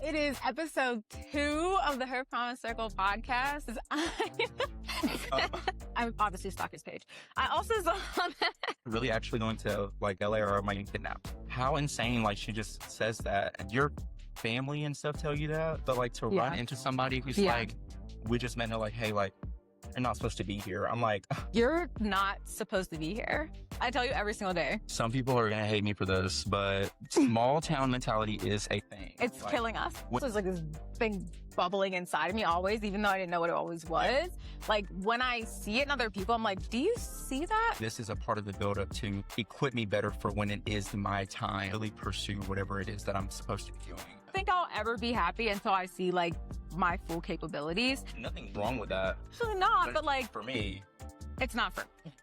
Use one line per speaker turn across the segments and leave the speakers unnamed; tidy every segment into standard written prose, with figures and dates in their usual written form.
It is episode 2 of the Her Promise Circle podcast. I'm obviously stalked his page. I also saw that.
Really actually going to like LA, or am I getting kidnapped? How insane, like she just says that. And your family and stuff tell you that, but like to run into somebody who's like, we just met, and they're like, hey, like, you're not supposed to be here. I'm like,
you're not supposed to be here. I tell you every single day.
Some people are gonna hate me for this, but small town mentality is a thing.
It's
like,
killing us. There's like this thing bubbling inside of me always, even though I didn't know what it always was. Like when I see it in other people, I'm like, do you see that?
This is a part of the buildup to equip me better for when it is my time to really pursue whatever it is that I'm supposed to be doing.
I think I'll ever be happy until I see like my full capabilities.
Nothing wrong with that.
Actually not, but like
for me,
it's not for me.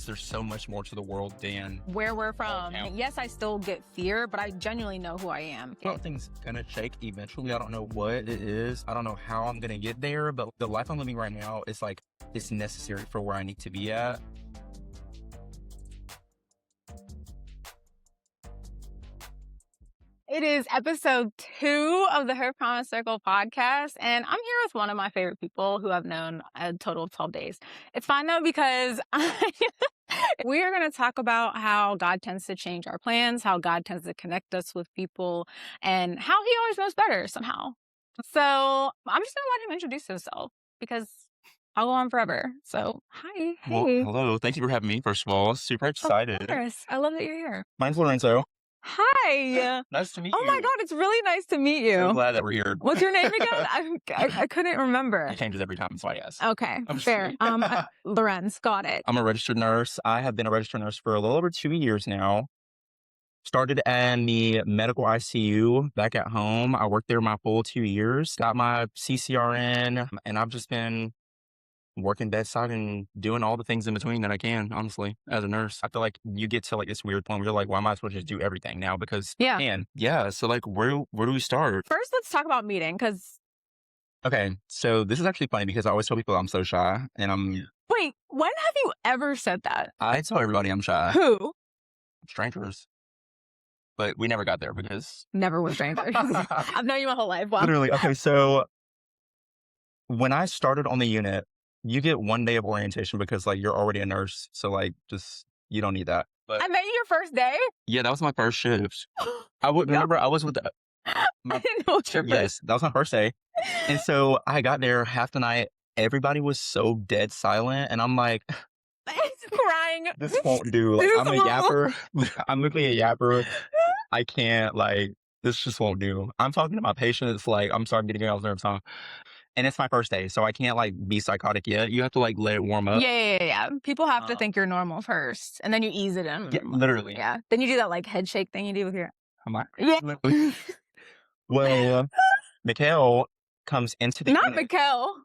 There's so much more to the world than
where we're from. Yes, I still get fear, but I genuinely know who I am.
Something's gonna shake eventually. I don't know what it is. I don't know how I'm gonna get there, but the life I'm living right now is like, it's necessary for where I need to be at.
It is episode 2 of the Her Promise Circle podcast, and I'm here with one of my favorite people who I've known a total of 12 days. It's fine though, because we are going to talk about how God tends to change our plans, how God tends to connect us with people, and how he always knows better somehow. So I'm just going to let him introduce himself, because I'll go on forever. So, hi. Hey.
Well, hello. Thank you for having me, first of all. Super excited.
Of course. I love that you're here.
Mine's Lorenzo.
Hi.
Nice to meet you.
Oh my God, it's really nice to meet you.
I'm glad that we're here.
What's your name again? I couldn't remember.
It changes every time, so I guess.
Okay, fair. Lorenz, got it.
I'm a registered nurse. I have been a registered nurse for a little over 2 years now. Started in the medical ICU back at home. I worked there my full 2 years. Got my CCRN, and I've just been working bedside and doing all the things in between that I can, honestly, as a nurse. I feel like you get to like this weird point where you're like, why am I supposed to just do everything now? Because so like where do we start?
First, let's talk about meeting, because
okay, so this is actually funny because I always tell people I'm so shy, and
wait, when have you ever said that?
I tell everybody I'm shy.
Who?
Strangers. But we never got there because
never was strangers. I've known you my whole life. Wow.
Literally. Okay, so when I started on the unit, you get 1 day of orientation because like you're already a nurse. So like just, you don't need that. But
I met you your first day?
Yeah, that was my first shift. I would remember I was with
I didn't know what your
yes, that was my first day. And so I got there half the night. Everybody was so dead silent. And I'm like,
crying.
This won't do. Like, I'm a yapper. I'm literally a yapper. I can't, like, this just won't do. I'm talking to my patients, like, I'm sorry, I'm getting y'all's nerves, huh? And it's my first day, so I can't, like, be psychotic yet. You have to, like, let it warm up.
Yeah. People have to think you're normal first, and then you ease it in.
Yeah, literally.
Yeah. Then you do that, like, head shake thing you do with your...
I'm like,
yeah.
Well, Michal comes into the
unit.
Not
Michal.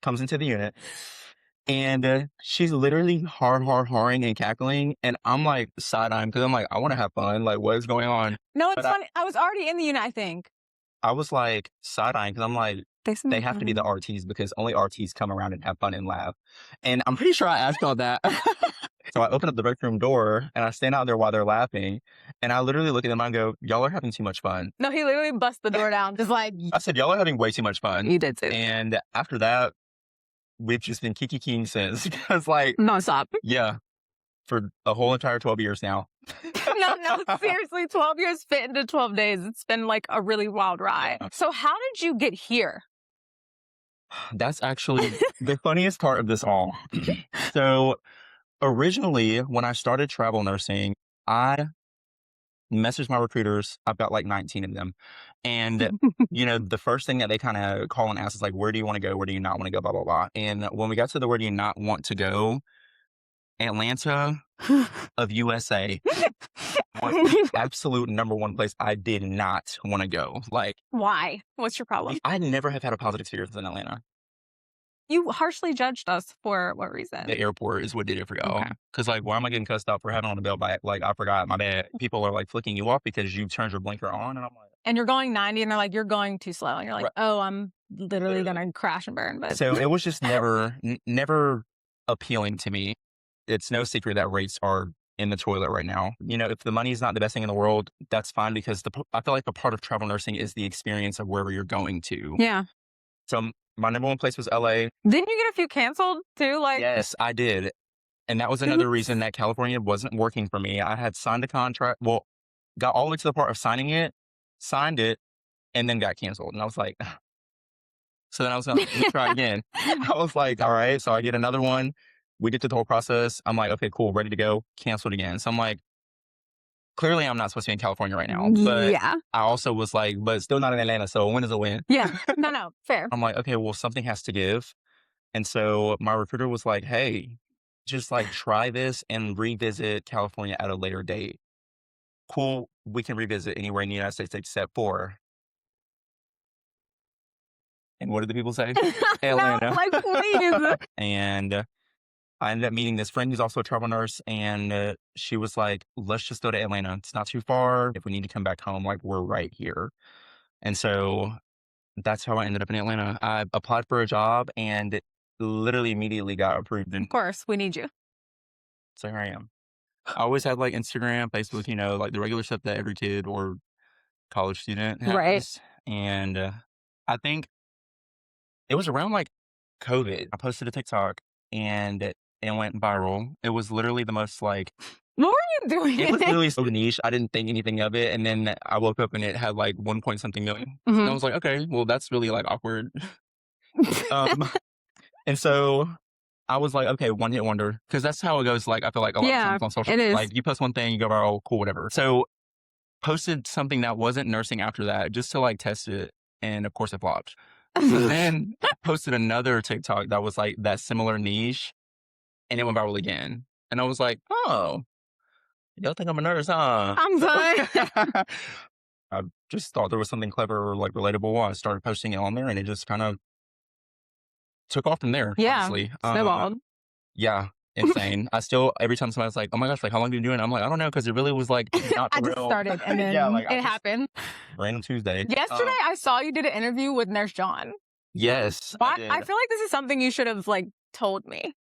Comes into the unit. And she's literally hard-harring and cackling. And I'm like side-eyeing because I'm like, I want to have fun. Like, what is going on?
No, it's funny. I was already in the unit, I think.
I was like side-eyeing because I'm like, they have to be the RTs because only RTs come around and have fun and laugh. And I'm pretty sure I asked all that. So I open up the rec room door and I stand out there while they're laughing. And I literally look at them and I go, y'all are having too much fun.
No, he literally busts the door down. Just like...
I said, y'all are having way too much fun.
You did too.
And after that, we've just been kiki-king since. Because like...
nonstop.
Yeah. For a whole entire 12 years now.
No, seriously, 12 years fit into 12 days. It's been like a really wild ride. So how did you get here?
That's actually the funniest part of this all. So originally, when I started travel nursing, I messaged my recruiters. I've got like 19 of them. And, you know, the first thing that they kind of call and ask is like, where do you want to go? Where do you not want to go? Blah, blah, blah. And when we got to the where do you not want to go, Atlanta of USA was the absolute number one place I did not want to go. Like,
why? What's your problem?
I never have had a positive experience in Atlanta.
You harshly judged us for what reason?
The airport is what did it for y'all. Because, like, why am I getting cussed out for having on a belt bag? Like, I forgot, my bad. People are, like, flicking you off because you turned your blinker on. And I'm like...
And you're going 90 and they're like, you're going too slow. And you're like, oh, I'm literally going to crash and burn. But
so it was just never appealing to me. It's no secret that rates are in the toilet right now. If the money is not the best thing in the world, that's fine because I feel like the part of travel nursing is the experience of wherever you're going to.
Yeah.
So my number one place was LA.
Didn't you get a few canceled too?
Yes, I did. And that was another reason that California wasn't working for me. I had signed a contract. Well, got all the way to the part of signing it, signed it, and then got canceled. And I was like, so then I was going to try again. I was like, all right. So I get another one. We did the whole process. I'm like, okay, cool, ready to go. Canceled again. So I'm like, clearly I'm not supposed to be in California right now. But
Yeah.
I also was like, but it's still not in Atlanta. So a win is a win.
Yeah. No, fair.
I'm like, okay, well, something has to give. And so my recruiter was like, hey, just like try this and revisit California at a later date. Cool. We can revisit anywhere in the United States except for. And what did the people say?
No,
Atlanta.
please.
And I ended up meeting this friend who's also a travel nurse. And she was like, let's just go to Atlanta. It's not too far. If we need to come back home, like we're right here. And so that's how I ended up in Atlanta. I applied for a job and literally immediately got approved. And
Of course, we need you.
so here I am. I always had like Instagram, Facebook, like the regular stuff that every kid or college student has.
Right.
And I think it was around like COVID. I posted a TikTok and it went viral. It was literally the most like,
What were you doing?
it was literally so niche. I didn't think anything of it. And then I woke up and it had like 1 point something million. And I was like, okay, well, that's really like awkward. And so I was like, okay, one hit wonder. Because that's how it goes. Like, I feel like a lot of times on social
it is.
like you post one thing, you go viral, cool, whatever. So posted something that wasn't nursing after that just to like test it. And of course it flopped. So then posted another TikTok that was like that similar niche and it went viral again. And I was like, oh, y'all think I'm a nurse, huh?
I'm done.
I just thought there was something clever or like relatable. I started posting it on there and it just kind of took off from there.
Yeah.
Honestly.
Snowballed.
Yeah. Insane. I still, every time somebody's like, oh my gosh, like how long did you do it? I'm like, I don't know. Cause it really was like not
I
for
just
real.
started and then it happened.
Random Tuesday.
Yesterday, I saw you did an interview with Nurse John.
Yes.
I feel like this is something you should have like told me.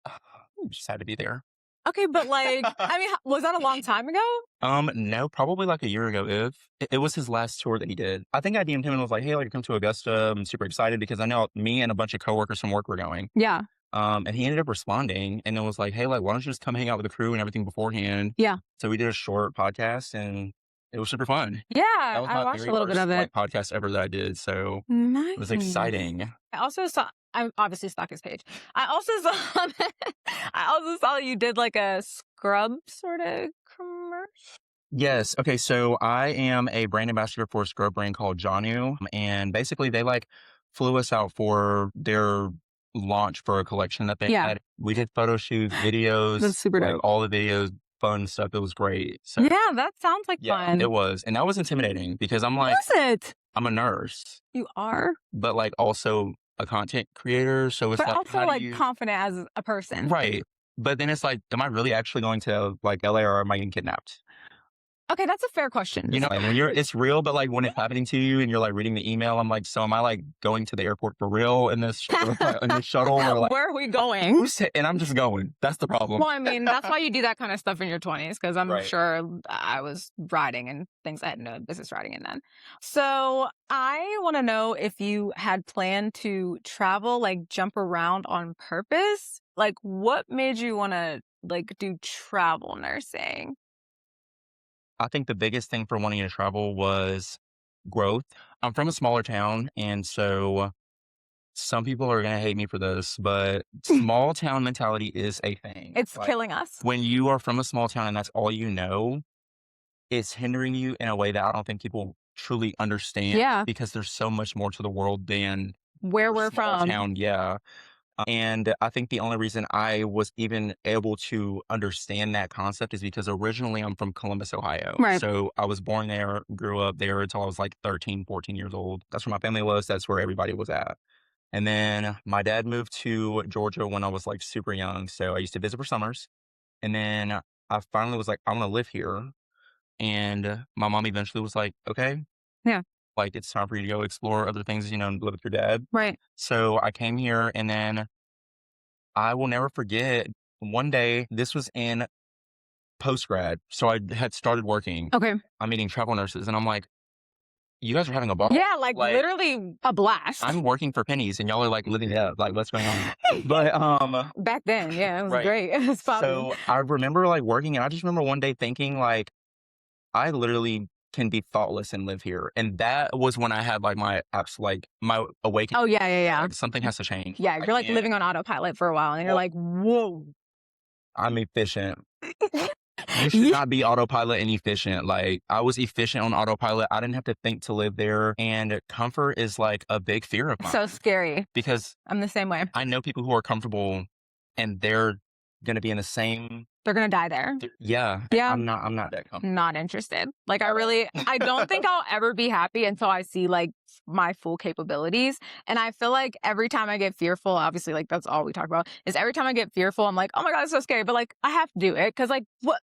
You just had to be there.
Okay, but like, I mean, was that a long time ago?
No, probably like a year ago. If it was his last tour that he did, I think I DM'd him and was like, "Hey, like, come to Augusta. I'm super excited because I know me and a bunch of coworkers from work were going."
Yeah.
And he ended up responding and it was like, "Hey, like, why don't you just come hang out with the crew and everything beforehand?"
Yeah.
So we did a short podcast and it was super fun.
Yeah,
That was
I
my
watched
very
a little bit
first,
of it.
like, podcast ever that I did. So
Nice.
it was exciting.
I also saw. I obviously stalk his page. I also saw. That you did like a scrub sort of commercial.
Yes. Okay. So I am a brand ambassador for a scrub brand called Janu. And basically they like flew us out for their launch for a collection that they had. We did photo shoots, videos.
That's super
like
dope.
all the videos, fun stuff. It was great. So
Yeah, that sounds like fun.
it was. And that was intimidating because I'm like,
Was it?
I'm a nurse,
You are,
but like also a content creator. So it's
but
like,
also
how do
like
you...
confident as a person.
Right. But then it's like, am I really actually going to like LA or am I getting kidnapped?
Okay, that's a fair question.
Like when it's real, but like when it's happening to you and you're like reading the email, I'm like, so am I like going to the airport for real in this shuttle? Or like,
where are we going?
And I'm just going. That's the problem.
Well, I mean, that's why you do that kind of stuff in your 20s, because I'm
Right.
sure I was riding and things I had no business riding in then. So I want to know if you had planned to travel, like jump around on purpose. Like, what made you want to like do travel nursing?
I think the biggest thing for wanting to travel was growth. I'm from a smaller town, and so some people are going to hate me for this, but small town mentality is a thing.
It's
like,
killing us.
When you are from a small town and that's all you know, it's hindering you in a way that I don't think people truly understand.
Yeah.
Because there's so much more to the world than
where we're from.
Town, yeah. And I think the only reason I was even able to understand that concept is because originally I'm from Columbus, Ohio.
Right.
So I was born there, grew up there until I was like 13, 14 years old. That's where my family was. That's where everybody was at. And then my dad moved to Georgia when I was like super young. So I used to visit for summers. And then I finally was like, I want to live here. And my mom eventually was like, okay.
Yeah.
Like it's time for you to go explore other things, live with your dad.
Right.
So I came here and then I will never forget one day, this was in post-grad. So I had started working.
Okay.
I'm meeting travel nurses, and I'm like, you guys are having a ball.
Yeah, like literally a blast.
I'm working for pennies, and y'all are like living it up. Like, what's going on? But
back then, yeah, it was
right.
great. It was fun.
So I remember like working, and I just remember one day thinking like, I literally can be thoughtless and live here. And that was when I had like my my awakening.
Oh yeah.
Like, something has to change.
Yeah, you're like living on autopilot for a while, and you're like, whoa.
I'm efficient. You should not be autopilot and efficient. Like, I was efficient on autopilot. I didn't have to think to live there. And comfort is like a big fear of mine.
So scary.
Because
I'm the same way.
I know people who are comfortable and they're going to be in the same.
They're going to die there.
Yeah.
Yeah.
I'm not that comfortable.
Not interested. Like, I don't think I'll ever be happy until I see like my full capabilities. And I feel like every time I get fearful, obviously, like that's all we talk about, is every time I get fearful, I'm like, oh my God, it's so scary. But like, I have to do it. Cause like, what?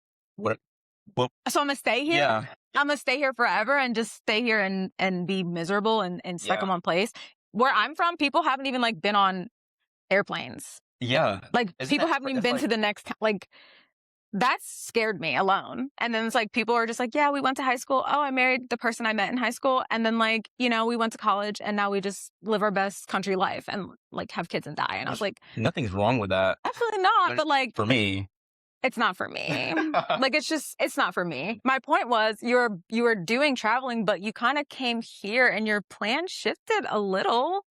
Well,
so I'm going to stay here.
Yeah.
I'm going to stay here forever and just stay here and be miserable and stuck in one place. Where I'm from, people haven't even like been on airplanes.
Yeah.
Like people haven't even been to the next, like, that scared me alone. And then it's like, people are just like, yeah, we went to high school. Oh, I married the person I met in high school. And then like, you know, we went to college and now we just live our best country life and like have kids and die. And I was like,
nothing's wrong with that.
absolutely not. But like,
for me,
it's not for me. Like, it's not for me. My point was you were doing traveling, but you kind of came here and your plan shifted a little.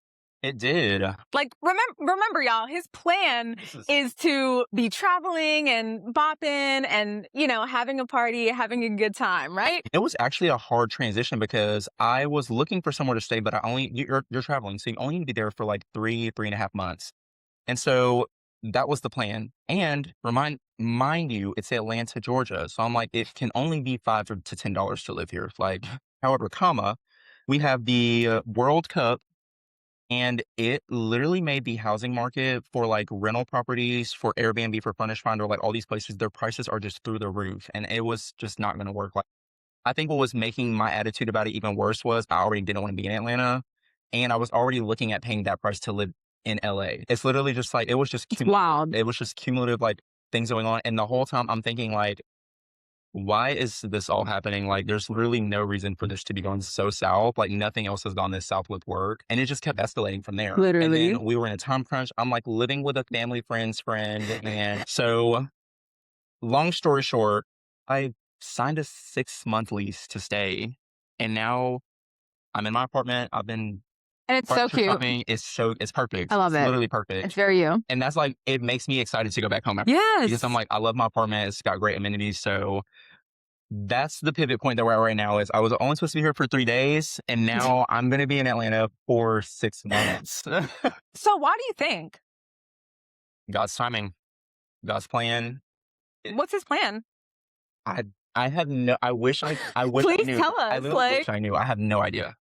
It did.
Like, remember, y'all, his plan is to be traveling and bopping and, you know, having a party, having a good time, right?
It was actually a hard transition because I was looking for somewhere to stay, but you're traveling, so you only need to be there for like 3.5 months. And so that was the plan. And mind you, it's Atlanta, Georgia. So I'm like, it can only be $5 to $10 to live here. Like, however, we have the World Cup. And it literally made the housing market for like rental properties, for Airbnb, for Furnish Finder, like all these places, their prices are just through the roof. And it was just not going to work. Like, I think what was making my attitude about it even worse was I already didn't want to be in Atlanta. And I was already looking at paying that price to live in LA. It's literally just like, it was just
wild.
It was just cumulative like things going on. And the whole time I'm thinking like, why is this all happening? Like, there's literally no reason for this to be going so south. Like, nothing else has gone this south with work. And it just kept escalating from there.
Literally.
And then we were in a time crunch. I'm like living with a family friend's friend. And so, long story short, I signed a 6-month lease to stay. And now I'm in my apartment. I've been.
And it's so cute.
It's perfect.
I love it.
It's literally perfect.
It's very you.
And that's like, it makes me excited to go back home.
Yes.
Because I'm like, I love my apartment. It's got great amenities. So that's the pivot point that we're at right now. Is I was only supposed to be here for 3 days, and now I'm going to be in Atlanta for 6 months.
So why do you think?
God's timing, God's plan.
What's his plan?
I have no. I wish I wish
Please
I knew.
tell us.
I literally wish I knew. I have no idea.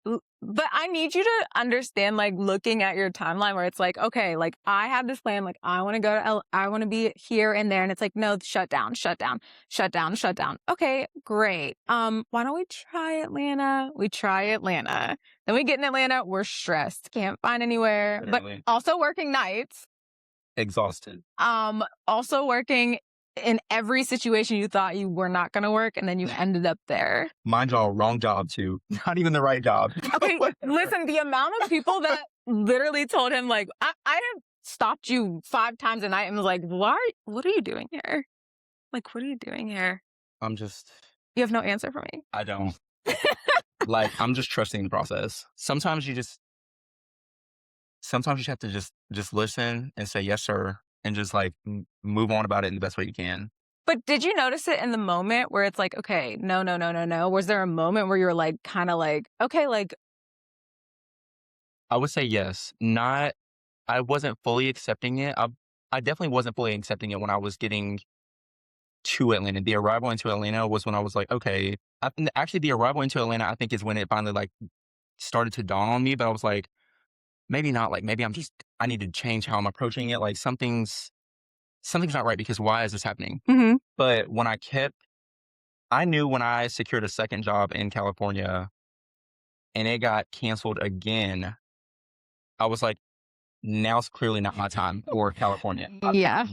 But I need you to understand, like, looking at your timeline where it's like, okay, like, I have this plan, like, I want to go to I want to be here and there. And it's like, no, shut down. Okay, great. Why don't we try Atlanta? We try Atlanta. Then we get in Atlanta, we're stressed. Can't find anywhere.
Literally.
But also working nights.
Exhausted.
Also working in every situation you thought you were not going to work, and then you ended up there.
Mind y'all, wrong job too. Not even the right job.
Okay, listen, the amount of people that literally told him, like, I have stopped you 5 times a night and was like, what are you doing here? Like, what are you doing here? You have no answer for me.
I don't. Like, I'm just trusting the process. Sometimes you have to just listen and say, yes, sir. And just like move on about it in the best way you can.
But did you notice it in the moment where it's like, okay, no. Was there a moment where you were like, kind of like, okay, like.
I would say yes. I wasn't fully accepting it. I definitely wasn't fully accepting it when I was getting to Atlanta. The arrival into Atlanta was when I was like, okay. Actually, the arrival into Atlanta, I think, is when it finally like started to dawn on me. But I was like, maybe not. Like, maybe I need to change how I'm approaching it. Like, something's not right, because why is this happening?
Mm-hmm.
But I knew when I secured a second job in California and it got canceled again, I was like, now's clearly not my time for California.
Yeah.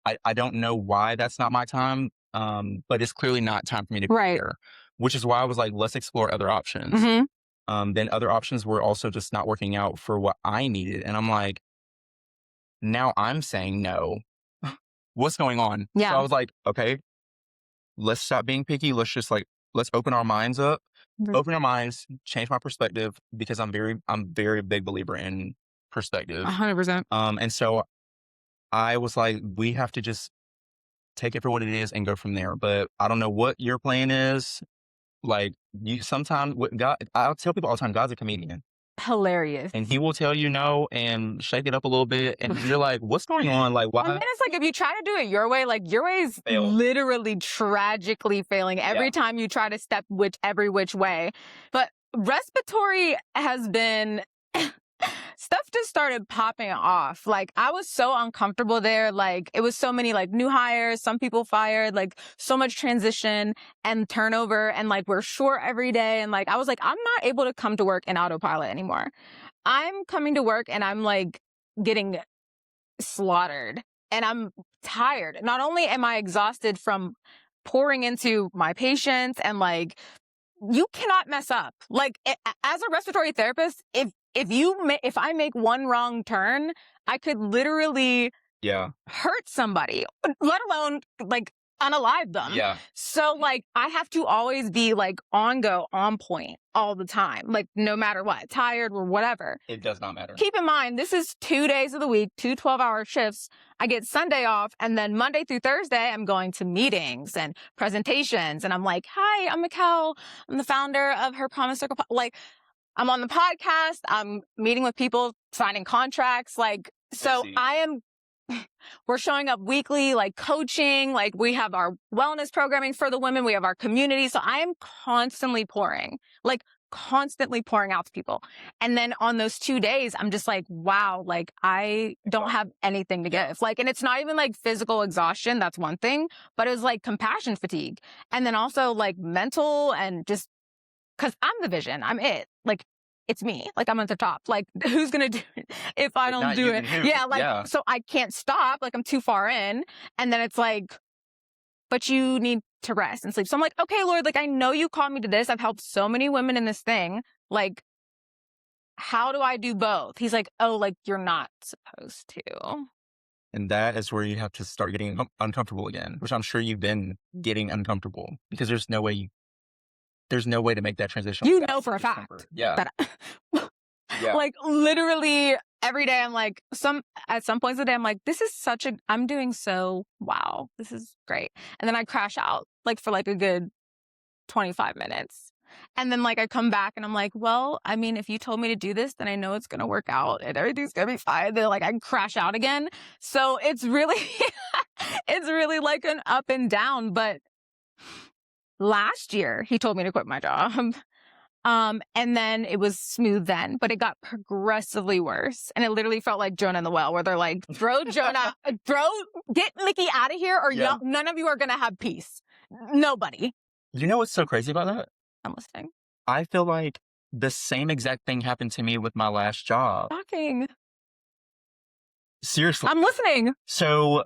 I don't know why that's not my time. but it's clearly not time for me to be
Right.
here, which is why I was like, let's explore other options. Then other options were also just not working out for what I needed. And I'm like, now I'm saying no. What's going on? So I
Yeah.
was like, okay, let's stop being picky. Let's just like, let's open our minds up, open our minds, change my perspective because I'm very big believer in perspective.
100%.
And so I was like, we have to just take it for what it is and go from there. But I don't know what your plan is. Like you sometimes with God, I'll tell people all the time, God's a comedian.
Hilarious.
And he will tell you no and shake it up a little bit. And you're like, what's going on? Like, why?
And then it's like if you try to do it your way, like your way is
Fail.
literally tragically failing every time you try to step every which way. But respiratory has been stuff just started popping off. Like I was so uncomfortable there. Like it was so many like new hires, some people fired, like so much transition and turnover. And like we're short every day. And like I was like, I'm not able to come to work in autopilot anymore. I'm coming to work and I'm like getting slaughtered and I'm tired. Not only am I exhausted from pouring into my patients and like you cannot mess up. Like as a respiratory therapist, if I make one wrong turn, I could literally hurt somebody, let alone like unalive them.
Yeah.
So like I have to always be like on point all the time, like no matter what, tired or whatever.
It does not matter.
Keep in mind, this is 2 days of the week, 2 12-hour shifts. I get Sunday off, and then Monday through Thursday, I'm going to meetings and presentations. And I'm like, hi, I'm Michal. I'm the founder of Her Promise Circle. Like, I'm on the podcast. I'm meeting with people, signing contracts. Like, so we're showing up weekly, like coaching, like we have our wellness programming for the women. We have our community. So I am constantly pouring out to people. And then on those 2 days, I'm just like, wow, like I don't have anything to give. Like, and it's not even like physical exhaustion. That's one thing, but it was like compassion fatigue. And then also like mental and just cause I'm the vision. I'm it. Like, it's me. Like I'm at the top. Like who's going to do it if I don't do it? Yeah. Like, so I can't stop. Like I'm too far in. And then it's like, but you need to rest and sleep. So I'm like, okay, Lord, like I know you called me to this. I've helped so many women in this thing. Like, how do I do both? He's like, oh, like you're not supposed to.
And that is where you have to start getting uncomfortable again, which I'm sure you've been getting uncomfortable because there's no way to make that transition.
You know for a fact.
Yeah.
Like literally every day I'm like, at some points of the day, I'm like, this is I'm doing so, wow, this is great. And then I crash out like for like a good 25 minutes. And then like I come back and I'm like, well, I mean, if you told me to do this, then I know it's going to work out and everything's going to be fine. Then like I crash out again. So it's really, it's really like an up and down. But last year he told me to quit my job. And then it was smooth then, but it got progressively worse. And it literally felt like Jonah in the well, where they're like, get Mickey out of here or none of you are going to have peace. Nobody.
You know what's so crazy about that?
I'm listening.
I feel like the same exact thing happened to me with my last job.
Shocking.
Seriously.
I'm listening.
So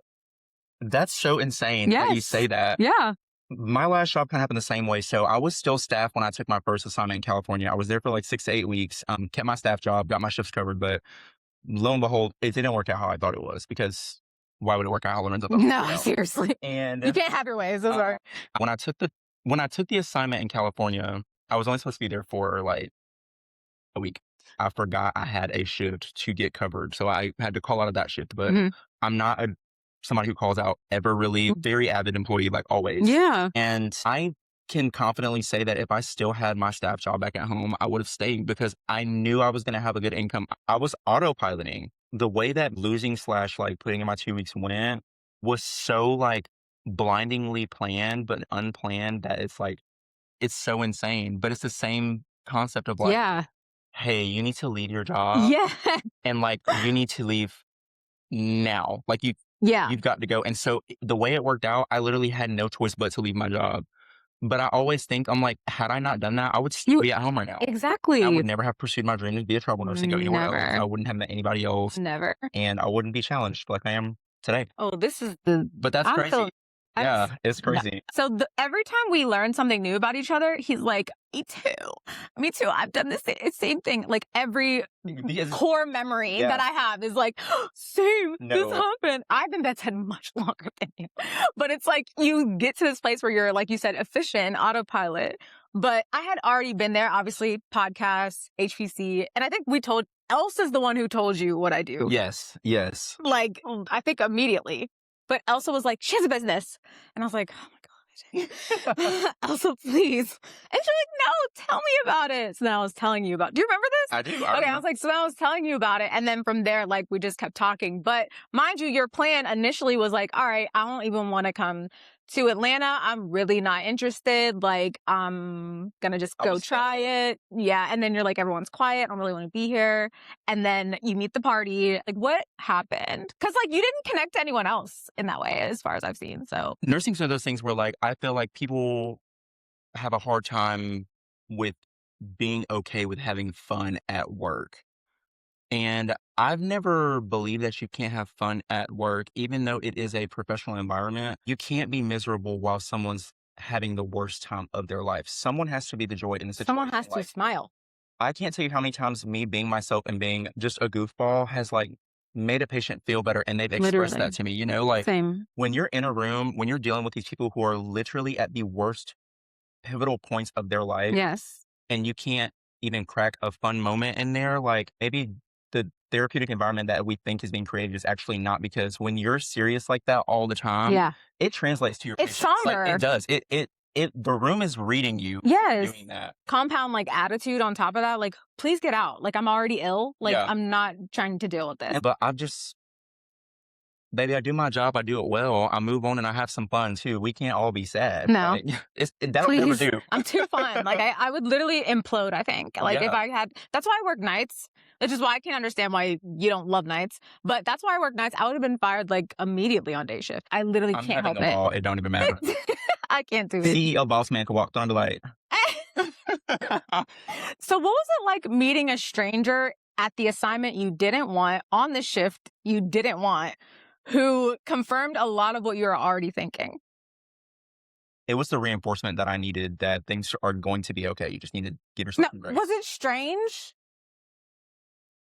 that's so insane that you say that.
Yeah.
My last job kind of happened the same way. So I was still staff when I took my first assignment in California. I was there for like 6 to 8 weeks, kept my staff job, got my shifts covered. But lo and behold, it didn't work out how I thought it was because why would it work out how Lorenzo thought?
No, seriously.
And
you can't have your ways. Those are.
When I took the assignment in California, I was only supposed to be there for like a week. I forgot I had a shift to get covered. So I had to call out of that shift. But I'm not somebody who calls out ever, really very avid employee, like always.
Yeah.
And I can confidently say that if I still had my staff job back at home, I would have stayed because I knew I was going to have a good income. I was autopiloting. The way that losing / like putting in my 2 weeks went was so like blindingly planned, but unplanned that it's like, it's so insane. But it's the same concept of like, hey, you need to leave your job.
Yeah.
And like, you need to leave now. Like you've got to go. And so the way it worked out, I literally had no choice but to leave my job. But I always think, I'm like, had I not done that, I would still be at home right now.
Exactly.
I would never have pursued my dream to be a travel nurse and go anywhere else. I wouldn't have met anybody else.
Never.
And I wouldn't be challenged like I am today.
Oh, this is
But that's crazy. Yeah, it's
No.
crazy.
So every time we learn something new about each other, he's like, me too. Me too. I've done the same thing. Like every
Because
core memory
Yeah.
that I have is like, same, this
No.
happened. I've been bedside much longer than you. But it's like you get to this place where you're, like you said, efficient, autopilot. But I had already been there, obviously, podcasts, HPC. And I think Elsa's the one who told you what I do.
Yes.
Like, I think immediately. But Elsa was like, she has a business. And I was like, oh my God. Elsa, please. And she's like, no, tell me about it. So then I was telling you about, do you remember this?
I do.
I was like, so I was telling you about it. And then from there, like, we just kept talking. But mind you, your plan initially was like, all right, I don't even want to come to Atlanta. I'm really not interested. Like, I'm going to just go try it. Yeah. And then you're like, everyone's quiet. I don't really want to be here. And then you meet the party. Like, what happened? Because, like, you didn't connect to anyone else in that way, as far as I've seen. So
Nursing's one of those things where, like, I feel like people have a hard time with being okay with having fun at work. And I've never believed that you can't have fun at work, even though it is a professional environment. You can't be miserable while someone's having the worst time of their life. Someone has to be the joy in the situation.
someone has to
Like,
smile.
I can't tell you how many times me being myself and being just a goofball has like made a patient feel better, and they've expressed
Literally.
that to me. You know, like
Same.
when you're in a room, when you're dealing with these people who are literally at the worst pivotal points of their life,
Yes.
and you can't even crack a fun moment in there, like maybe the therapeutic environment that we think is being created is actually not, because when you're serious like that all the time,
Yeah.
it translates to your
It's
patients. Like,
somber.
it does. The room is reading you
Yes.
doing that.
Compound like attitude on top of that. Like, please get out. Like, I'm already ill. Like,
Yeah.
I'm not trying to deal with this.
But baby, I do my job. I do it well. I move on and I have some fun too. We can't all be sad.
No.
Like, that'll never
Please.
do.
I'm too fun. Like, I would literally implode, I think. Like, if
Yeah.
I had, that's why I work nights, which is why I can't understand why you don't love nights. But that's why I work nights. I would have been fired like immediately on day shift. I literally
I'm
can't help
having a
it.
ball. It don't even matter.
I can't do it.
CEO boss man can walk down the light.
So what was it like meeting a stranger at the assignment you didn't want, on the shift you didn't want, who confirmed a lot of what you were already thinking?
It was the reinforcement that I needed, that things are going to be okay. You just need to give yourself
No,
some grace.
was it strange?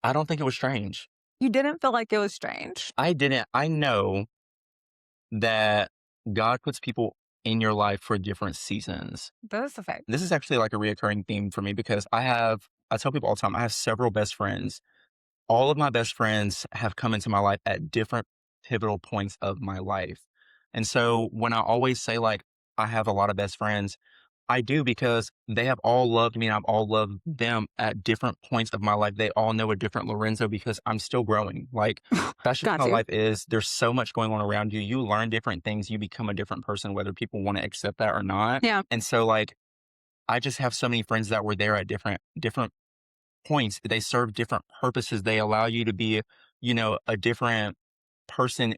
I don't think it was strange.
You didn't feel like it was strange?
I didn't. I know that God puts people in your life for different seasons.
That's a fact.
This is actually like a reoccurring theme for me, because I tell people all the time, I have several best friends. All of my best friends have come into my life at different pivotal points of my life. And so when I always say like, I have a lot of best friends, I do, because they have all loved me and I've all loved them at different points of my life. They all know a different Lorenzo, because I'm still growing. Like, that's just how life is. There's so much going on around you. You learn different things. You become a different person, whether people want to accept that or not.
Yeah.
And so like, I just have so many friends that were there at different points. They serve different purposes. They allow you to be, a different person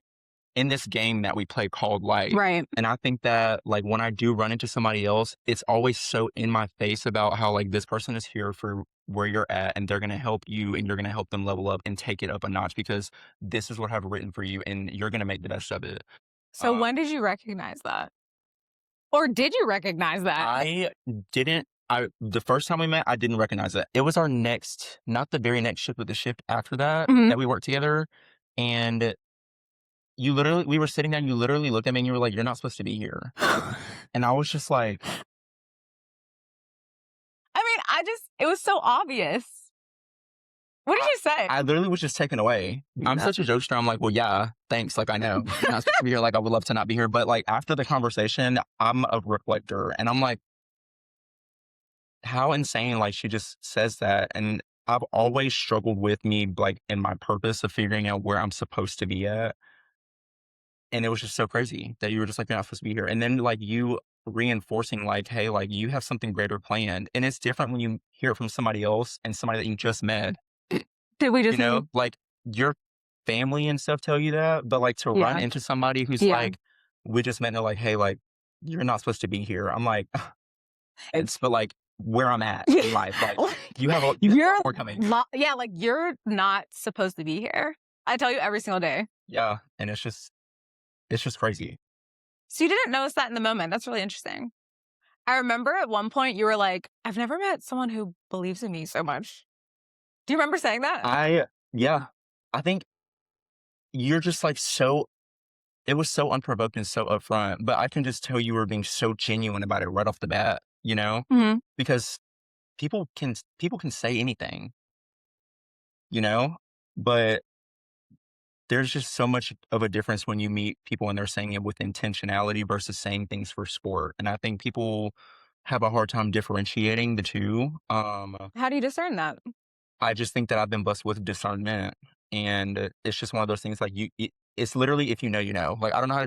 in this game that we play called life.
Right.
And I think that like when I do run into somebody else, it's always so in my face about how like this person is here for where you're at, and they're going to help you, and you're going to help them level up and take it up a notch, because this is what I've written for you and you're going to make the best of it.
So when did you recognize that? Or did you recognize that?
I didn't. The first time we met, I didn't recognize it. It was our not the very next shift, but the shift after that, that we worked together. And we were sitting there and you literally looked at me and you were like, you're not supposed to be here. And I was just like,
I mean, it was so obvious. What did you say?
I literally was just taken away. I'm such a jokester. I'm like, well, yeah, thanks. Like, I know you're not supposed to be here. Like, I would love to not be here. But like after the conversation, I'm a reflector and I'm like, how insane. Like, she just says that. And I've always struggled with me, like in my purpose of figuring out where I'm supposed to be at. And it was just so crazy that you were just like, you're not supposed to be here. And then like you reinforcing like, hey, like you have something greater planned. And it's different when you hear it from somebody else and somebody that you just met.
Did we just,
like your family and stuff tell you that, but like to run into somebody who's like, we just met, and they're like, hey, like you're not supposed to be here. I'm like, but like where I'm at in life, like you have more coming.
Like you're not supposed to be here. I tell you every single day.
Yeah. And it's just crazy.
So you didn't notice that in the moment. That's really interesting. I remember at one point you were like, I've never met someone who believes in me so much. Do you remember saying that?
Yeah, I think you're just like it was so unprovoked and so upfront, but I can just tell you were being so genuine about it right off the bat, you know?
Mhm.
Because people can say anything, you know? But there's just so much of a difference when you meet people and they're saying it with intentionality versus saying things for sport. And I think people have a hard time differentiating the two.
How do you discern that?
I just think that I've been blessed with discernment, and it's just one of those things. Like it's literally if you know, you know. Like I don't know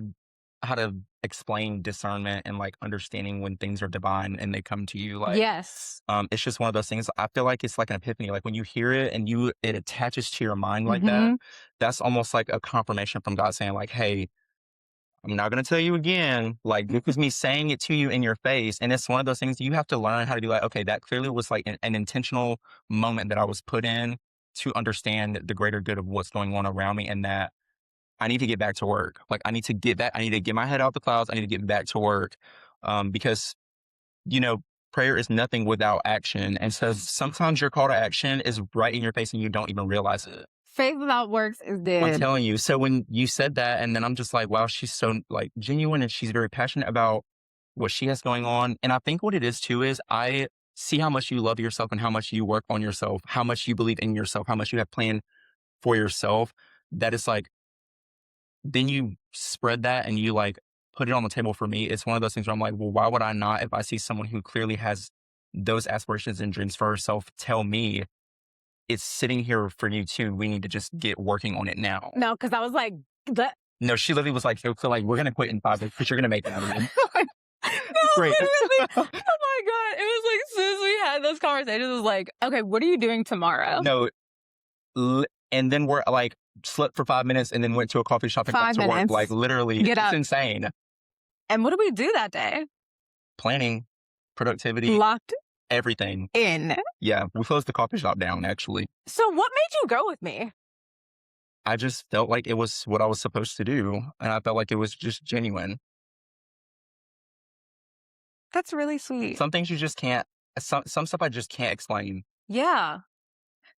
how to explain discernment and like understanding when things are divine and they come to you. Like
Yes.
it's just one of those things. I feel like it's like an epiphany. Like when you hear it and it attaches to your mind like that.
Hmm.
That's almost like a confirmation from God saying like, "Hey, I'm not going to tell you again. Like, this is me saying it to you in your face." And it's one of those things you have to learn how to be like, okay, that clearly was like an intentional moment that I was put in to understand the greater good of what's going on around me and that I need to get back to work. Like, I need to get my head out the clouds. I need to get back to work. Because, you know, prayer is nothing without action. And so sometimes your call to action is right in your face and you don't even realize it.
Faith without works is
I'm
dead.
telling you. So when you said that, and then I'm just like, wow, she's so like genuine and she's very passionate about what she has going on. And I think what it is too is I see how much you love yourself and how much you work on yourself, how much you believe in yourself, how much you have planned for yourself. That is like, then you spread that and you like put it on the table for me. It's one of those things where I'm like, well, why would I not, if I see someone who clearly has those aspirations and dreams for herself, tell me it's sitting here for you too. We need to just get working on it now.
No, because I was like, the
No, she literally was like, so like, we're going to quit in 5 days because you're going to make it out of it.
no,
Great.
literally. Oh my God. It was like, as soon as we had those conversations, it was like, okay, what are you doing tomorrow?
No. And then we're like, slept for 5 minutes and then went to a coffee shop and got
5
to work.
minutes.
Like literally,
Get
it's
up.
insane.
And what did we do that day?
Planning, productivity,
Locked
everything.
in.
Yeah, we closed the coffee shop down actually.
So what made you go with me?
I just felt like it was what I was supposed to do. And I felt like it was just genuine.
That's really sweet.
Some things you just can't, some stuff I just can't explain.
Yeah.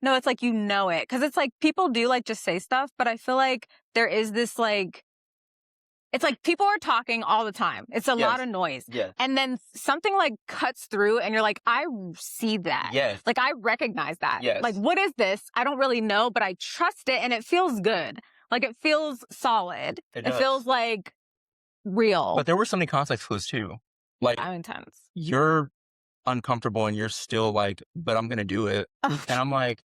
No, it's like, you know it. Because it's like people do like just say stuff, but I feel like there is this like, it's like people are talking all the time. It's a lot of noise.
Yeah.
And then something like cuts through and you're like, I see that.
Yes.
Like I recognize that.
Yes.
Like, what is this? I don't really know, but I trust it and it feels good. Like it feels solid.
It
It
does.
feels like real.
But there were so many context clues too. Like
I'm intense.
you're uncomfortable and you're still like, but I'm going to do it. And I'm like,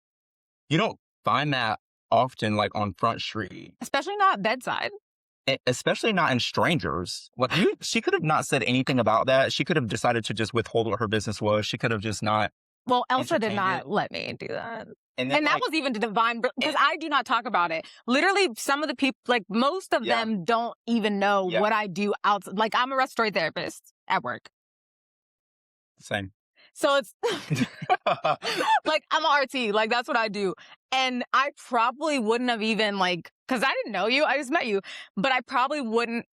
you don't find that often like on Front Street.
Especially not bedside.
Especially not in strangers. Like she could have not said anything about that. She could have decided to just withhold what her business was. She could have just not.
Well, Elsa did
entertained
not
it.
let me do that.
And
And that
like,
was even the divine, because I do not talk about it. Literally, some of the people, like most of
Yeah.
them don't even know
Yeah.
what I do outside. Like I'm a respiratory therapist at work.
same.
So it's like I'm a RT, like that's what I do. And I probably wouldn't have even like, because I didn't know you, I just met you, but I probably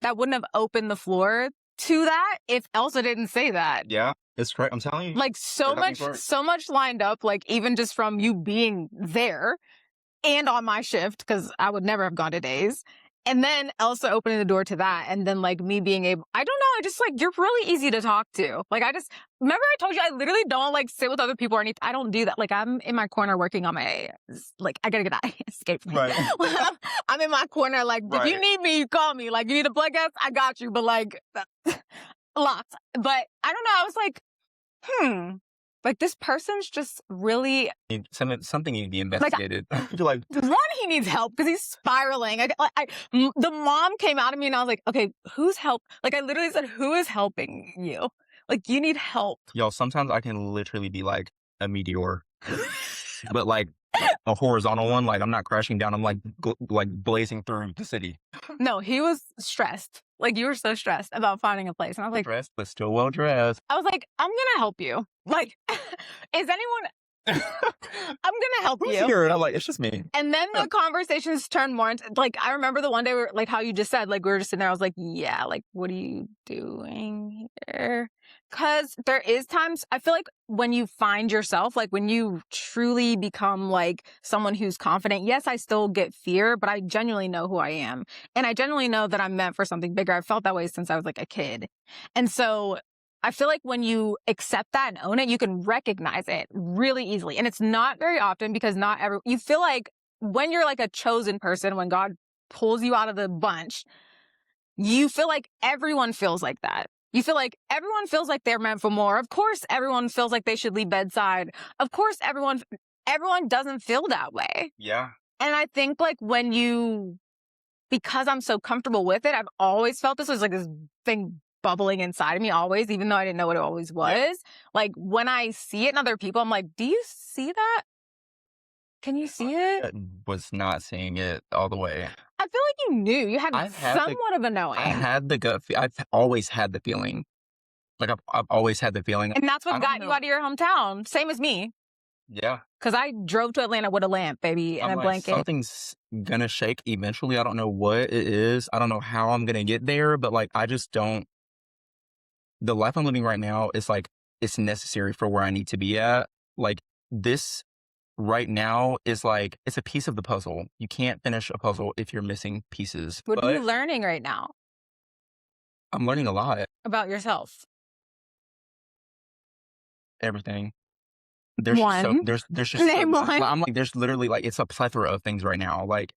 that wouldn't have opened the floor to that if Elsa didn't say that.
Yeah, it's correct. I'm telling you.
Like so
They're not
so much lined up, like even just from you being there and on my shift, because I would never have gone to days. And then Elsa opening the door to that. And then like me being able, I don't know, I just like, you're really easy to talk to. Like remember I told you I literally don't like sit with other people or anything. I don't do that. Like I'm in my corner working on my, like I gotta get out, escape.
Right.
I'm in my corner, like if you need me, you call me. Like you need a blood gas, I got you. But like, lots. But I don't know, I was like, like this person's just really
Something need to be investigated. You're like,
one, he needs help because he's spiraling. The mom came out of me and I was like, okay, who's help? Like I literally said, who is helping you? Like you need help.
y'all, sometimes I can literally be like a meteor, but like a horizontal one. Like I'm not crashing down. I'm like like blazing through the city.
No, he was stressed. Like you were so stressed about finding a place. And I was like,
Dressed, but still well dressed.
I'm gonna help you. Like, is anyone, I'm gonna help
Who's
you.
here? And I'm like, it's just me.
And then the conversations turned more into, like, I remember the one day, like how you just said, like, we were just sitting there. I was like, yeah, like, what are you doing here? Because there is times, I feel like when you find yourself, like when you truly become like someone who's confident, yes, I still get fear, but I genuinely know who I am. And I genuinely know that I'm meant for something bigger. I've felt that way since I was like a kid. And so I feel like when you accept that and own it, you can recognize it really easily. And it's not very often because you feel like when you're like a chosen person, when God pulls you out of the bunch, you feel like everyone feels like that. You feel like everyone feels like they're meant for more. Of course, everyone feels like they should leave bedside. Of course, everyone doesn't feel that way.
Yeah.
And I think like because I'm so comfortable with it, I've always felt this was like this thing bubbling inside of me always, even though I didn't know what it always was.
Yeah.
Like when I see it in other people, I'm like, do you see that? Can you see it?
I was not seeing it all the way.
I feel like you knew. You had somewhat of a knowing.
I had the gut. I've always had the feeling. Like I've always had the feeling.
And that's what got you out of your hometown. Same as me.
Yeah.
Because I drove to Atlanta with a lamp, baby, and a blanket.
Something's gonna shake eventually. I don't know what it is. I don't know how I'm gonna get there, but like I just don't. The life I'm living right now is like it's necessary for where I need to be at. Like this right now is like it's a piece of the puzzle. You can't finish a puzzle if you're missing pieces.
What are you learning right now
I'm learning a lot.
about yourself?
Everything. There's just
Name one.
I'm like there's literally like it's a plethora of things right now. Like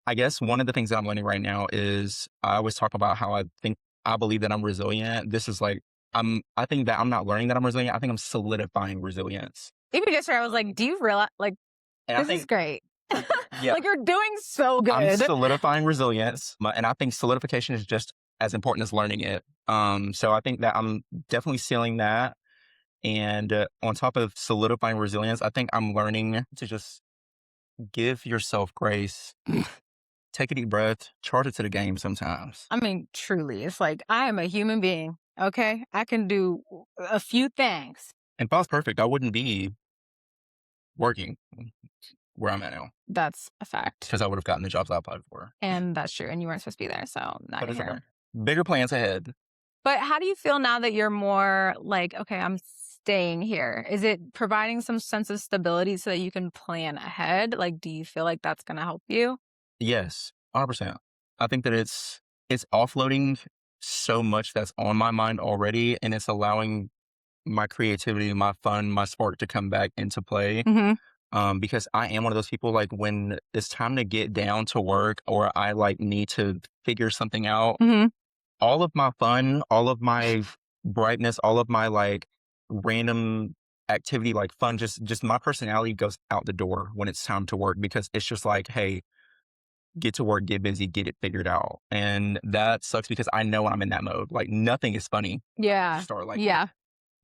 I guess one of the things that I'm learning right now is I always talk about how I believe that I'm resilient. This is like I think that I'm not learning that I'm resilient. I think I'm solidifying resilience.
Even yesterday, I was like, do you realize like this is great?
Yeah.
Like you're doing so good.
I'm solidifying resilience. And I think solidification is just as important as learning it. So I think that I'm definitely sealing that. And on top of solidifying resilience, I think I'm learning to just give yourself grace. Take a deep breath, charge it to the game sometimes.
I mean, truly, it's like I am a human being. Okay. I can do a few things.
And if I was perfect, I wouldn't be working where I'm at now.
That's a fact.
Because I would have gotten the jobs I applied for.
And that's true. And you weren't supposed to be there. So now you're here.
Bigger plans ahead.
But how do you feel now that you're more like, okay, I'm staying here? Is it providing some sense of stability so that you can plan ahead? Like, do you feel like that's going to help you?
Yes, 100%. I think that it's offloading so much that's on my mind already, and it's allowing my creativity, my fun, my spark to come back into play.
Mm-hmm.
Because I am one of those people, like when it's time to get down to work or I like need to figure something out,
Mm-hmm.
all of my fun, all of my brightness, all of my like random activity, like fun, just my personality goes out the door when it's time to work because it's just like, hey, get to work, get busy, get it figured out. And that sucks because I know when I'm in that mode, like nothing is funny.
Yeah.
Start like
yeah.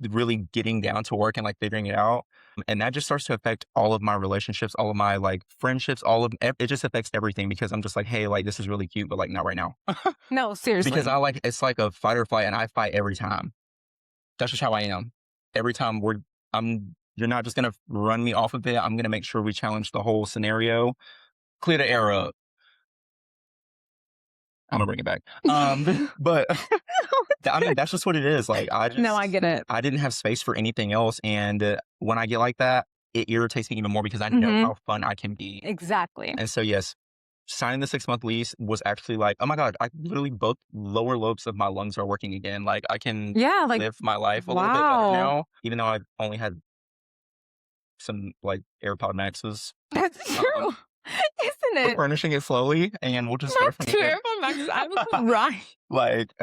really getting down to work and like figuring it out. And that just starts to affect all of my relationships, all of my like friendships, it just affects everything because I'm just like, hey, like this is really cute, but like not right now.
No, seriously.
Because it's like a fight or flight and I fight every time. That's just how I am. Every time you're not just going to run me off of it. I'm going to make sure we challenge the whole scenario, clear the air up. I'm gonna bring it back. But I mean, that's just what it is. Like,
no, I get it.
I didn't have space for anything else. And when I get like that, it irritates me even more because I know how fun I can be.
Exactly.
And so, yes, signing the 6-month lease was actually like, oh my God, I literally both lower lobes of my lungs are working again. Like I can live my life a little bit better now, even though I've only had some like AirPod Maxes.
That's true. Isn't it?
We're furnishing it slowly, and we'll just start from there.
Right.
Like,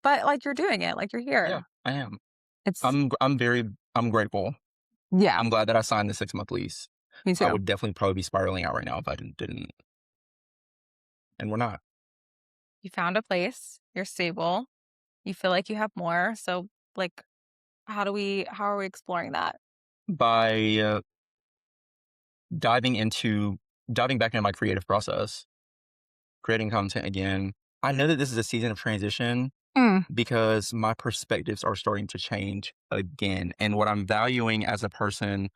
but like you're doing it, like you're here.
Yeah, I am. I'm grateful.
Yeah,
I'm glad that I signed the 6-month lease.
Me too.
I would definitely probably be spiraling out right now if I didn't. And we're not.
You found a place. You're stable. You feel like you have more. So, like, how are we exploring that?
By diving back into my creative process, creating content again. I know that this is a season of transition because my perspectives are starting to change again. And what I'm valuing as a person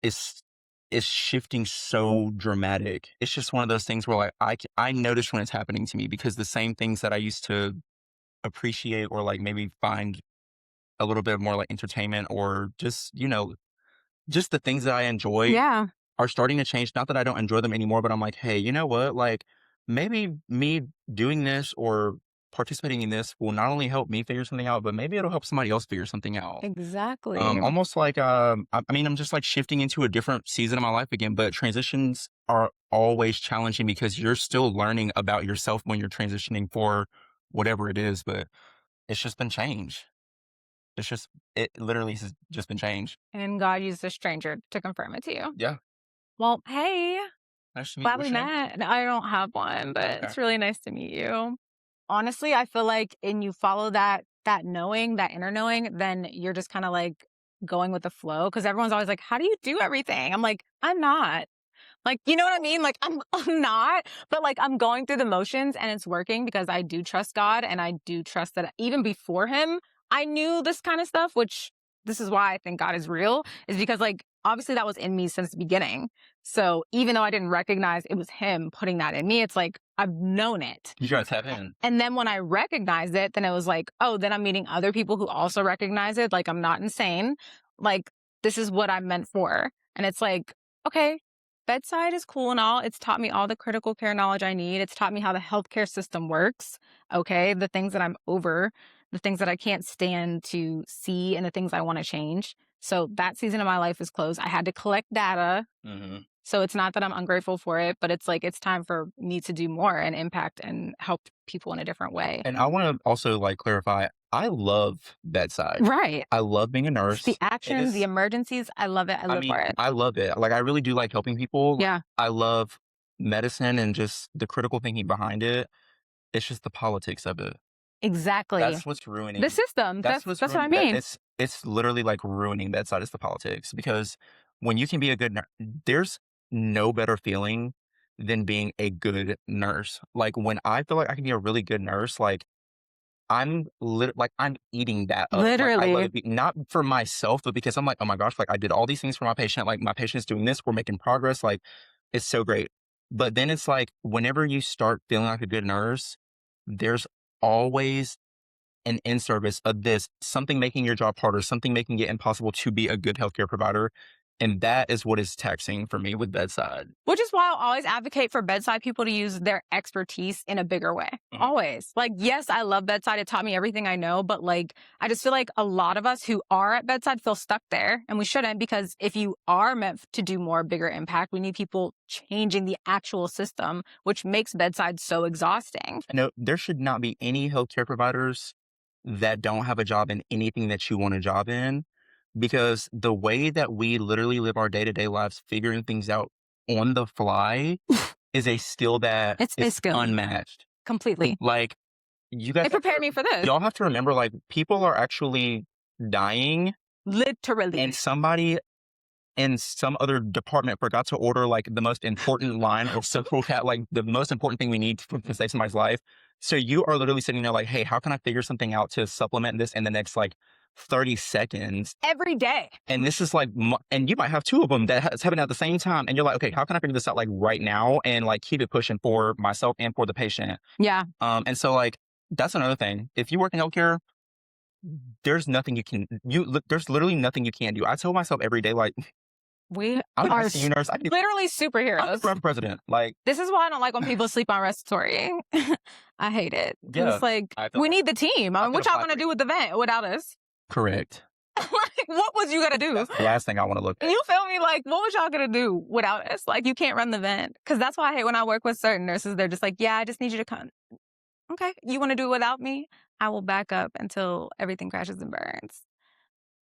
is shifting so dramatic. It's just one of those things where like I notice when it's happening to me because the same things that I used to appreciate or like maybe find a little bit more like entertainment or just, just the things that I enjoy
Yeah,
are starting to change. Not that I don't enjoy them anymore, but I'm like, hey, you know what? Like maybe me doing this or participating in this will not only help me figure something out, but maybe it'll help somebody else figure something out.
exactly.
Almost like I mean, I'm just like shifting into a different season of my life again. But transitions are always challenging because you're still learning about yourself when you're transitioning for whatever it is. But it's just been change. It literally has just been change.
And God used a stranger to confirm it to you.
Yeah.
Well, hey,
Nice to meet you.
glad we
What's your name?
met. And I don't have one,
Oh,
but
okay.
it's really nice to meet you. Honestly, I feel like and you follow that knowing, that inner knowing, then you're just kind of like going with the flow because everyone's always like, "How do you do everything?" I'm like, "I'm not." Like, you know what I mean? Like, I'm not, but like, I'm going through the motions and it's working because I do trust God and I do trust that even before him, I knew this kind of stuff, which this is why I think God is real, is because like, obviously that was in me since the beginning. So even though I didn't recognize it was him putting that in me, it's like, I've known it.
You gotta tap in.
And then when I recognized it, then it was like, oh, then I'm meeting other people who also recognize it. Like, I'm not insane. Like, this is what I'm meant for. And it's like, okay, bedside is cool and all. It's taught me all the critical care knowledge I need. It's taught me how the healthcare system works. Okay. The things that I'm over, the things that I can't stand to see, and the things I want to change. So that season of my life is closed. I had to collect data.
Hmm.
So it's not that I'm ungrateful for it, but it's like it's time for me to do more and impact and help people in a different way.
And I want to also like clarify. I love bedside.
Right.
I love being a
It's the
nurse. It
actions, the
is.
emergencies. I love it. I
I
live for
mean,
it.
I love it. Like I really do like helping people.
Yeah,
I love medicine and just the critical thinking behind it. It's just the politics of it.
exactly.
That's what's
The
ruining.
system.
That's what's
That's what I
ruining that
mean.
it's literally like ruining bedside is the politics because when you can be a good nurse, there's no better feeling than being a good nurse. Like when I feel like I can be a really good nurse, like like I'm eating that up. Like I love
Literally.
it, not for myself, but because I'm like, oh my gosh, like I did all these things for my patient. Like my patient's doing this, we're making progress. Like it's so great. But then it's like whenever you start feeling like a good nurse, there's always an in service of this, something making your job harder, something making it impossible to be a good healthcare provider. And that is what is taxing for me with bedside.
Which is why I'll always advocate for bedside people to use their expertise in a bigger way.
Mhm.
Always. Like, yes, I love bedside. It taught me everything I know, but like, I just feel like a lot of us who are at bedside feel stuck there, and we shouldn't, because if you are meant to do more, bigger impact, we need people changing the actual system, which makes bedside so exhausting.
No, there should not be any healthcare providers that don't have a job in anything that you want a job in, because the way that we literally live our day to day lives, figuring things out on the fly, is a skill that
It's a
is
skill
unmatched.
completely.
Like, you guys
It
have
prepared
to,
me for this.
y'all have to remember, like, people are actually dying,
Literally.
and somebody in some other department forgot to order like the most important line or central cat, like the most important thing we need to save somebody's life. So you are literally sitting there like, hey, how can I figure something out to supplement this in the next like 30 seconds?
Every day.
And this is like, and you might have two of them that's happening at the same time. And you're like, okay, how can I figure this out like right now and like keep it pushing for myself and for the patient?
Yeah.
And so like, that's another thing. If you work in healthcare, there's nothing there's literally nothing you can do. I tell myself every day, like,
We
I'm an
are
ICU nurse.
literally
I'm
superheroes.
the run president. Like,
This is why I don't like when people sleep on respiratory. I hate it. Because
yeah,
it's like,
I feel
we
that.
need the team. I
I
mean,
can
what y'all
apply
gonna
for
do
you.
with the vent without us?
Correct.
Like, what was you gonna do?
That's the last thing I want to look at.
You feel me? Like, what was y'all gonna do without us? Like, you can't run the vent. Because that's why I hate when I work with certain nurses. They're just like, yeah, I just need you to come. Okay, you wanna do it without me? I will back up until everything crashes and burns.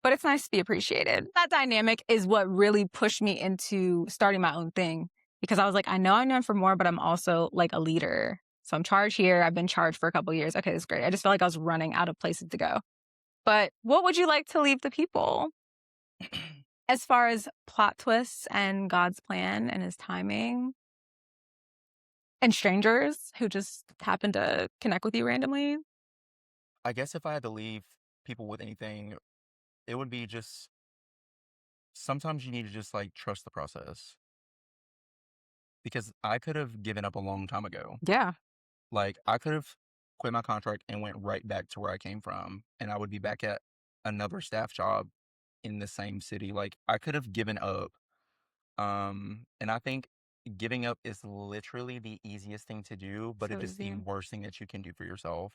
But it's nice to be appreciated. That dynamic is what really pushed me into starting my own thing, because I was like, I know I'm known for more, but I'm also like a leader. So I'm charged here. I've been charged for a couple of years. Okay, that's great. I just felt like I was running out of places to go. But what would you like to leave the people as far as plot twists and God's plan and his timing and strangers who just happen to connect with you randomly?
I guess if I had to leave people with anything, it would be just sometimes you need to just like trust the process because I could have given up a long time ago.
Yeah,
Like I could have quit my contract and went right back to where I came from, and I would be back at another staff job in the same city. Like I could have given up. And I think giving up is literally the easiest thing to do, but
so
it is the
easy.
worst thing that you can do for yourself.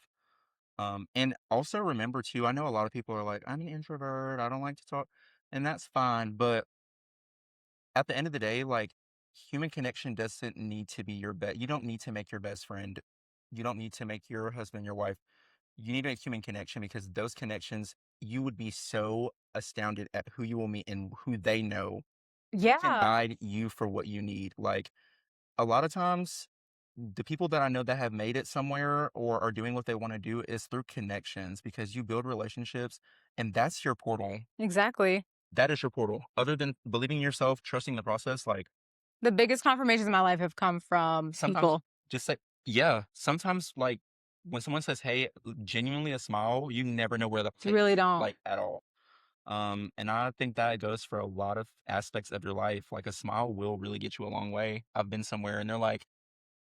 And also remember too, I know a lot of people are like, I'm an introvert, I don't like to talk, and that's fine. But at the end of the day, like human connection doesn't need to be your you don't need to make your best friend. You don't need to make your husband, your wife. You need to make human connection because those connections, you would be so astounded at who you will meet and who they know who can
Yeah,
guide you for what you need. Like a lot of times, the people that I know that have made it somewhere or are doing what they want to do is through connections because you build relationships and that's your portal.
exactly.
That is your portal. Other than believing in yourself, trusting the process, like
The biggest confirmations in my life have come from
sometimes
people.
just like, yeah, sometimes like when someone says, hey, genuinely a smile, you never know where that
You
takes
really
you,
don't.
like at all. And I think that goes for a lot of aspects of your life. Like a smile will really get you a long way. I've been somewhere and they're like,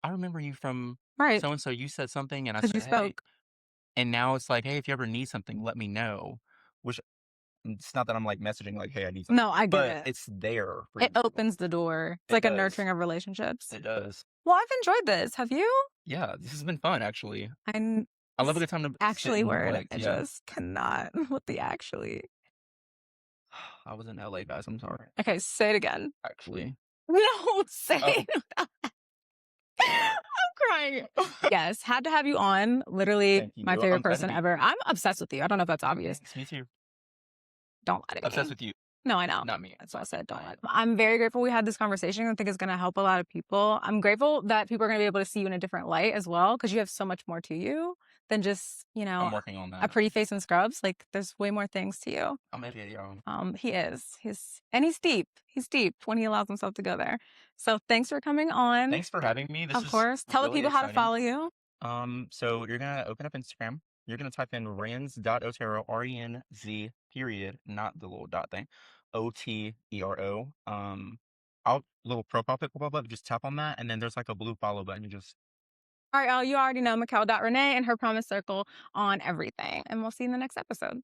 I remember you from
Right.
so and so. You said something, and I
Because you
said, hey.
spoke.
And now it's like, hey, if you ever need something, let me know. Which it's not that I'm like messaging like, hey, I need something,
No, I get
but
it.
it's there for
It
you.
opens the door. It's
It
like a
does.
nurturing of relationships.
It does.
Well, I've enjoyed this. Have you?
Yeah, this has been fun, actually.
I'm
I love a
this
good time to sit
actually
and
word.
reflect.
I
Yeah.
just cannot with the actually.
I was in LA, guys. I'm sorry.
Okay, say it again.
Actually.
No, say
Oh,
it. I'm crying. Yes, had to have you on. Literally
thank
my
you.
favorite
I'm glad to
person
be.
ever. I'm obsessed with you. I don't know if that's obvious.
Thanks. Me too.
Don't lie to
Obsessed
me.
with you,
No, I know.
not me.
That's why I said don't
I
lie.
am.
I'm very grateful we had this conversation. I think it's going to help a lot of people. I'm grateful that people are going to be able to see you in a different light as well because you have so much more to you than just,
I'm working on
a
that.
pretty face and scrubs. Like there's way more things to you.
I'm an idiot, y'all.
He is. He's deep. He's deep when he allows himself to go there. So thanks for coming on.
Thanks for having me. This
Of
is
course. Tell the
really
people how to
exciting.
follow you.
So you're gonna open up Instagram. You're gonna type in Renz.Otero, RENZ, period, not the little dot thing. OTERO. I'll little profile pic will pop up. Just tap on that, and then there's like a blue follow button. You just
All right, you already know Michal.Renee and her promise circle on everything. And we'll see you in the next episode.